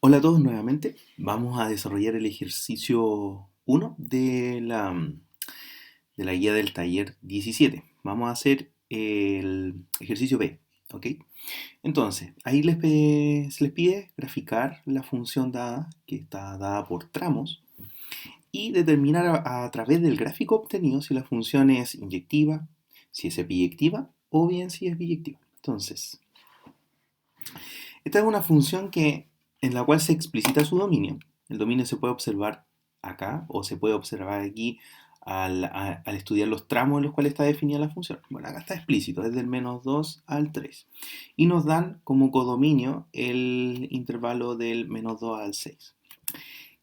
Hola a todos nuevamente. Vamos a desarrollar el ejercicio 1 de la guía del taller 17. Vamos a hacer el ejercicio B, ¿ok? Entonces, ahí se les pide graficar la función dada, que está dada por tramos, y determinar a través del gráfico obtenido si la función es inyectiva, si es biyectiva o bien si es biyectiva. Entonces, esta es una función en la cual se explicita su dominio. El dominio se puede observar acá o se puede observar aquí al estudiar los tramos en los cuales está definida la función. Bueno, acá está explícito, es del menos 2 al 3. Y nos dan como codominio el intervalo del menos 2 al 6.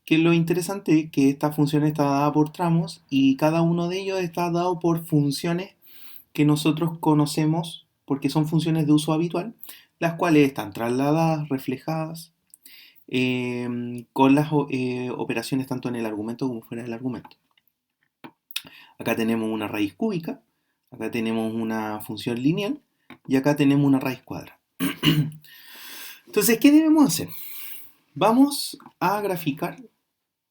Que lo interesante es que esta función está dada por tramos y cada uno de ellos está dado por funciones que nosotros conocemos porque son funciones de uso habitual, las cuales están trasladadas, reflejadas, con las operaciones tanto en el argumento como fuera del argumento. Acá tenemos una raíz cúbica, acá tenemos una función lineal y acá tenemos una raíz cuadrada. Entonces, ¿qué debemos hacer? Vamos a graficar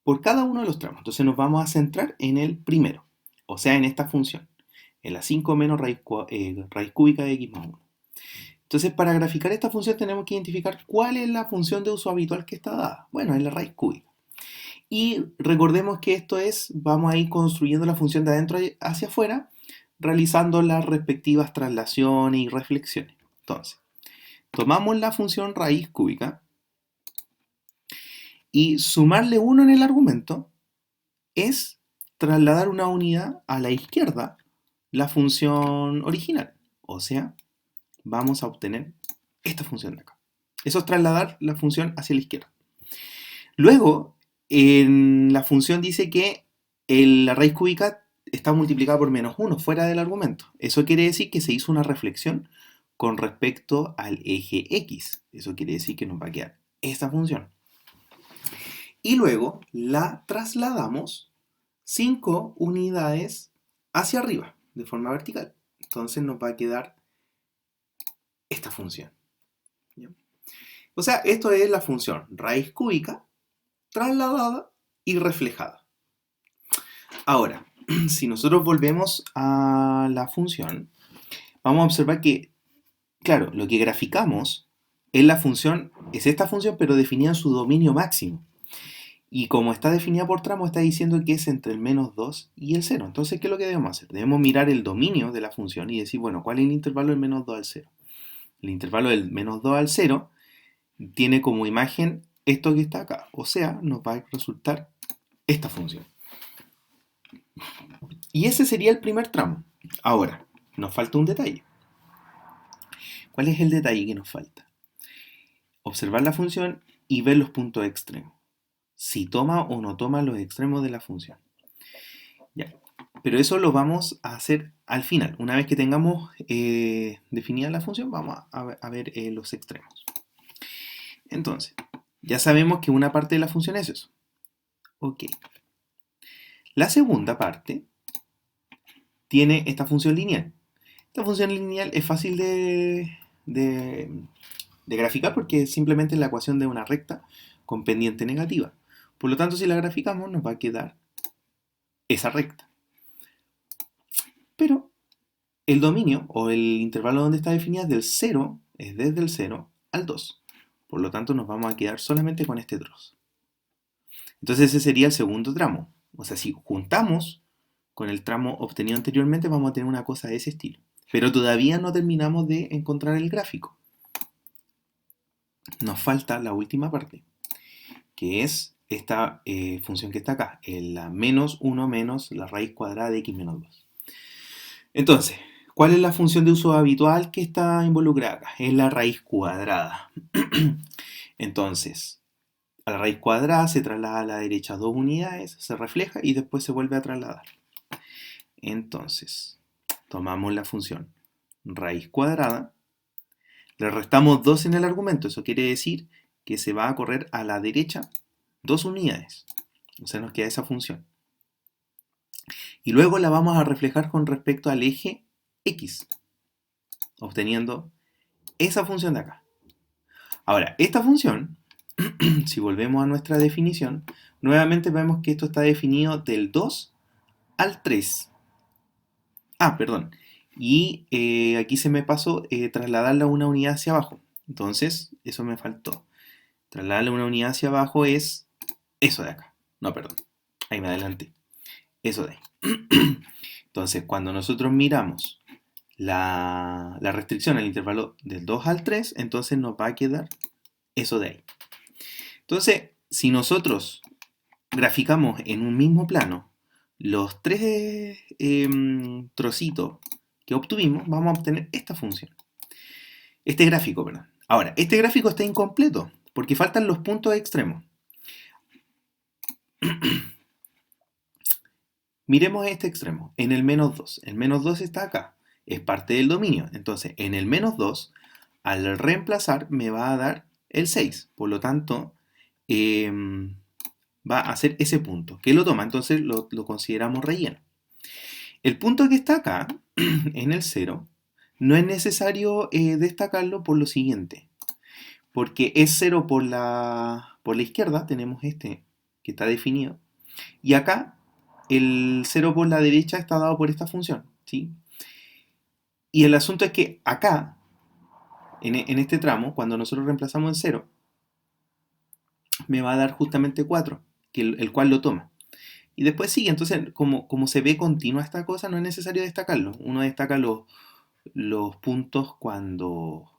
por cada uno de los tramos. Entonces nos vamos a centrar en el primero, o sea, en esta función, en la 5 menos raíz cúbica de x más 1. Entonces, para graficar esta función tenemos que identificar cuál es la función de uso habitual que está dada. Bueno, es la raíz cúbica. Y recordemos que vamos a ir construyendo la función de adentro hacia afuera, realizando las respectivas traslaciones y reflexiones. Entonces, tomamos la función raíz cúbica y sumarle 1 en el argumento es trasladar una unidad a la izquierda la función original. O sea, vamos a obtener esta función de acá. Eso es trasladar la función hacia la izquierda. Luego, en la función dice que la raíz cúbica está multiplicada por menos 1 fuera del argumento. Eso quiere decir que se hizo una reflexión con respecto al eje X. Eso quiere decir que nos va a quedar esta función. Y luego la trasladamos 5 unidades hacia arriba, de forma vertical. Entonces nos va a quedar esta función. ¿Ya? O sea, esto es la función raíz cúbica trasladada y reflejada. Ahora, si nosotros volvemos a la función, vamos a observar que, claro, lo que graficamos es esta función, pero definida en su dominio máximo. Y como está definida por tramo, está diciendo que es entre el menos 2 y el 0. Entonces, ¿qué es lo que debemos hacer? Debemos mirar el dominio de la función y decir, bueno, ¿cuál es el intervalo del menos 2 al 0? El intervalo del menos 2 al 0 tiene como imagen esto que está acá. O sea, nos va a resultar esta función. Y ese sería el primer tramo. Ahora, nos falta un detalle. ¿Cuál es el detalle que nos falta? Observar la función y ver los puntos extremos. Si toma o no toma los extremos de la función. Ya. Pero eso lo vamos a hacer al final. Una vez que tengamos definida la función, vamos a ver los extremos. Entonces, ya sabemos que una parte de la función es eso. Ok. La segunda parte tiene esta función lineal. Esta función lineal es fácil de graficar porque es simplemente la ecuación de una recta con pendiente negativa. Por lo tanto, si la graficamos, nos va a quedar esa recta. Pero el dominio o el intervalo donde está definida es del 0, es desde el 0 al 2. Por lo tanto, nos vamos a quedar solamente con este trozo. Entonces ese sería el segundo tramo. O sea, si juntamos con el tramo obtenido anteriormente, vamos a tener una cosa de ese estilo. Pero todavía no terminamos de encontrar el gráfico. Nos falta la última parte, que es esta función que está acá, la menos 1 menos la raíz cuadrada de x menos 2. Entonces, ¿cuál es la función de uso habitual que está involucrada acá? Es la raíz cuadrada. Entonces, a la raíz cuadrada se traslada a la derecha 2 unidades, se refleja y después se vuelve a trasladar. Entonces, tomamos la función raíz cuadrada, le restamos 2 en el argumento, eso quiere decir que se va a correr a la derecha 2 unidades. O sea, nos queda esa función. Y luego la vamos a reflejar con respecto al eje X, obteniendo esa función de acá. Ahora, esta función si volvemos a nuestra definición, nuevamente vemos que esto está definido del 2 al 3. Ah, perdón. Y aquí se me pasó trasladarla una unidad hacia abajo. Entonces, eso me faltó. Trasladarla una unidad hacia abajo es eso de acá. No, perdón. Ahí me adelanté. Eso de ahí. Entonces, cuando nosotros miramos la restricción al intervalo del 2 al 3, entonces nos va a quedar eso de ahí. Entonces, si nosotros graficamos en un mismo plano los tres trocitos que obtuvimos, vamos a obtener esta función. Este gráfico, perdón. Ahora, este gráfico está incompleto porque faltan los puntos extremos. Miremos este extremo, en el menos 2. El menos 2 está acá, es parte del dominio. Entonces, en el menos 2, al reemplazar, me va a dar el 6. Por lo tanto, va a ser ese punto. ¿Qué lo toma? Entonces lo consideramos relleno. El punto que está acá, en el 0, no es necesario destacarlo por lo siguiente. Porque es 0 por la izquierda, tenemos este que está definido. Y acá, el 0 por la derecha está dado por esta función, ¿sí? Y el asunto es que acá, en este tramo, cuando nosotros reemplazamos en 0, me va a dar justamente 4, que el cual lo toma. Y después sigue, entonces, como se ve continua esta cosa, no es necesario destacarlo. Uno destaca los puntos cuando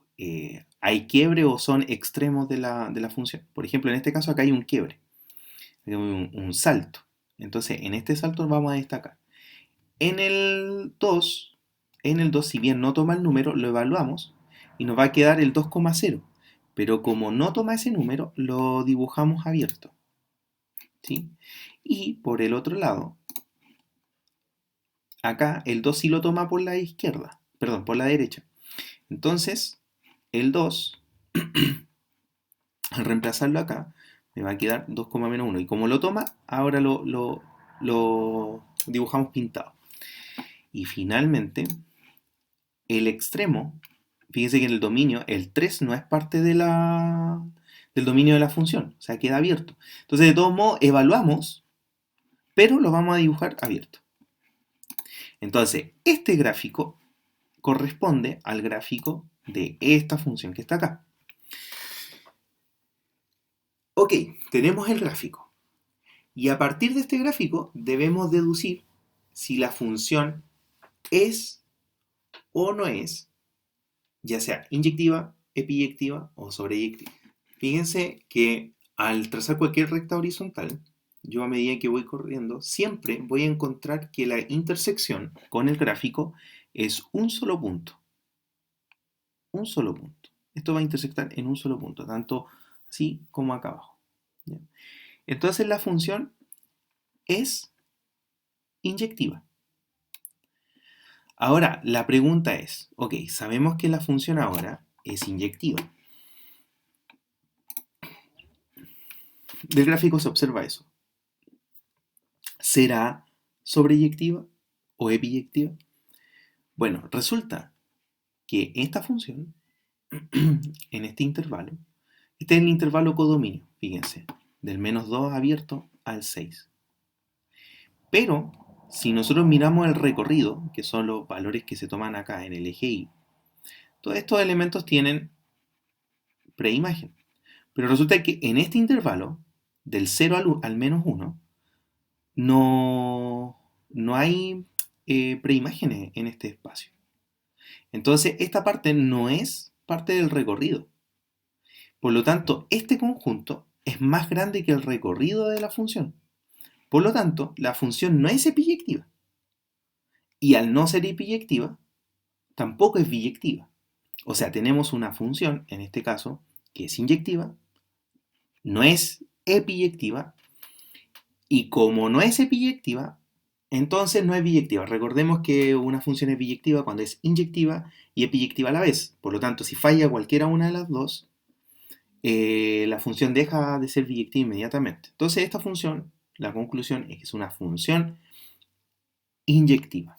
hay quiebre o son extremos de la función. Por ejemplo, en este caso acá hay un quiebre, hay un salto. Entonces, en este salto vamos a destacar. En el 2, si bien no toma el número, lo evaluamos y nos va a quedar el 2,0. Pero como no toma ese número, lo dibujamos abierto, ¿sí? Y por el otro lado, acá el 2 sí lo toma por la izquierda, perdón, por la derecha. Entonces, el 2, al reemplazarlo acá, me va a quedar 2,-1. Y como lo toma, ahora lo dibujamos pintado. Y finalmente, el extremo, fíjense que en el dominio, el 3 no es parte del dominio de la función, o sea, queda abierto. Entonces, de todos modos, evaluamos, pero lo vamos a dibujar abierto. Entonces, este gráfico corresponde al gráfico de esta función que está acá. Ok, tenemos el gráfico. Y a partir de este gráfico debemos deducir si la función es o no es, ya sea inyectiva, epiyectiva o sobreyectiva. Fíjense que al trazar cualquier recta horizontal, yo a medida que voy corriendo, siempre voy a encontrar que la intersección con el gráfico es un solo punto. Un solo punto. Esto va a intersectar en un solo punto, tanto así como acá abajo. ¿Ya? Entonces la función es inyectiva. Ahora, la pregunta es, ok, sabemos que la función ahora es inyectiva. Del gráfico se observa eso. ¿Será sobreyectiva o epiyectiva? Bueno, resulta que esta función, en este intervalo, este es el intervalo codominio, fíjense, del menos 2 abierto al 6. Pero, si nosotros miramos el recorrido, que son los valores que se toman acá en el eje Y, todos estos elementos tienen preimagen. Pero resulta que en este intervalo, del 0 al menos 1, no hay preimágenes en este espacio. Entonces, esta parte no es parte del recorrido. Por lo tanto, este conjunto es más grande que el recorrido de la función. Por lo tanto, la función no es epiyectiva. Y al no ser epiyectiva, tampoco es biyectiva. O sea, tenemos una función, en este caso, que es inyectiva, no es epiyectiva, y como no es epiyectiva, entonces no es biyectiva. Recordemos que una función es biyectiva cuando es inyectiva y epiyectiva a la vez. Por lo tanto, si falla cualquiera una de las dos, la función deja de ser biyectiva inmediatamente. Entonces, esta función, la conclusión es que es una función inyectiva.